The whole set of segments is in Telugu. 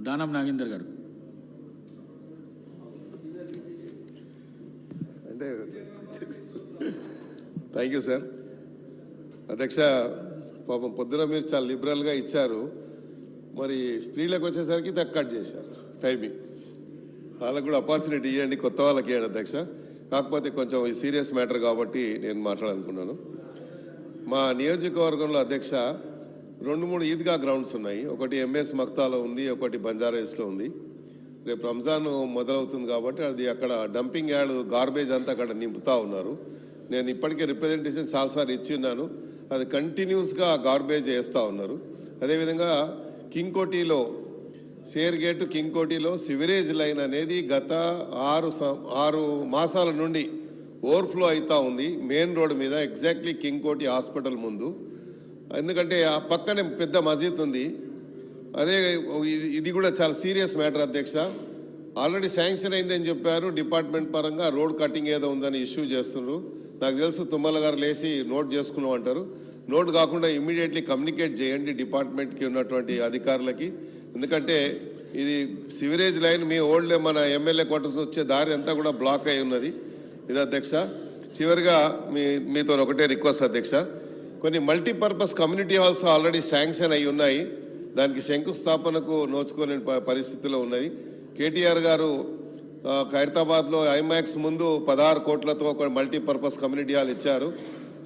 దానం నాగేందర్ గారు. అంటే థ్యాంక్ యూ సార్. అధ్యక్ష, పాపం పొద్దున మీరు చాలా లిబరల్గా ఇచ్చారు, మరి స్త్రీలకు వచ్చేసరికి కట్ చేశారు టైమింగ్. వాళ్ళకు కూడా ఆపర్చునిటీ ఇవ్వండి, కొత్త వాళ్ళకి ఇవ్వండి అధ్యక్ష. కాకపోతే కొంచెం సీరియస్ మ్యాటర్ కాబట్టి నేను మాట్లాడాలనుకున్నాను. మా నియోజకవర్గంలో అధ్యక్ష 2-3 ఈద్గా గ్రౌండ్స్ ఉన్నాయి. ఒకటి ఎంఎస్ మక్తాలో ఉంది, ఒకటి బంజారాహిల్స్లో ఉంది. రేపు రంజాన్ మొదలవుతుంది కాబట్టి అది అక్కడ డంపింగ్ యార్డ్ గార్బేజ్ అంతా అక్కడ నింపుతూ ఉన్నారు. నేను ఇప్పటికే రిప్రజెంటేషన్ చాలాసార్లు ఇచ్చి ఉన్నాను. అది కంటిన్యూస్గా గార్బేజ్ వేస్తూ ఉన్నారు. అదేవిధంగా కింగ్కోటిలో షేర్ గేటు కింగ్కోటిలో సివరేజ్ లైన్ అనేది గత 6 మాసాల నుండి ఓవర్ఫ్లో అవుతూ ఉంది మెయిన్ రోడ్ మీద, ఎగ్జాక్ట్లీ కింగ్కోటి హాస్పిటల్ ముందు. ఎందుకంటే ఆ పక్కనే పెద్ద మసీద్ ఉంది. అదే ఇది కూడా చాలా సీరియస్ మ్యాటర్ అధ్యక్ష. ఆల్రెడీ శాంక్షన్ అయిందని చెప్పారు డిపార్ట్మెంట్ పరంగా, రోడ్ కటింగ్ ఏదో ఉందని ఇష్యూ చేస్తున్నారు. నాకు తెలుసు తుమ్మల గారు లేచి నోట్ చేసుకున్నాం అంటారు. నోట్ కాకుండా ఇమ్మీడియట్లీ కమ్యూనికేట్ చేయండి డిపార్ట్మెంట్కి ఉన్నటువంటి అధికారులకి. ఎందుకంటే ఇది సివరేజ్ లైన్ మీ ఓల్డ్ మన ఎమ్మెల్యే క్వార్టర్స్ వచ్చే దారి అంతా కూడా బ్లాక్ అయి ఉన్నది. ఇది అధ్యక్ష. చివరిగా మీతో ఒకటే రిక్వెస్ట్ అధ్యక్ష, కొన్ని multipurpose community halls already sanction అయి ఉన్నాయి. దానికి శంకుస్థాపనకు నోచుకోలేని పరిస్థితిలో ఉన్నది. కేటీఆర్ గారు ఖైరతాబాద్లో ఐమాక్స్ ముందు 16 కోట్లతో ఒక మల్టీపర్పస్ కమ్యూనిటీ హాల్ ఇచ్చారు.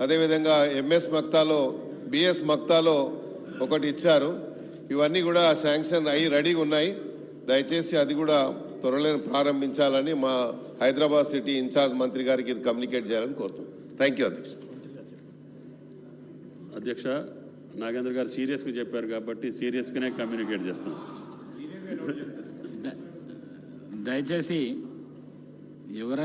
అదేవిధంగా ఎంఎస్ మక్తాలో బిఎస్ మక్తాలో ఒకటి ఇచ్చారు. ఇవన్నీ కూడా శాంక్షన్ అయ్యి రెడీగా ఉన్నాయి. దయచేసి అది కూడా త్వరలో ప్రారంభించాలని మా హైదరాబాద్ సిటీ ఇన్ఛార్జ్ మంత్రి గారికి ఇది కమ్యూనికేట్ చేయాలని కోరుతాం. థ్యాంక్ యూ అధ్యక్ష. అధ్యక్ష, నాగేంద్ర గారు సీరియస్గా చెప్పారు కాబట్టి సీరియస్గానే కమ్యూనికేట్ చేస్తాం. దయచేసి ఎవరైనా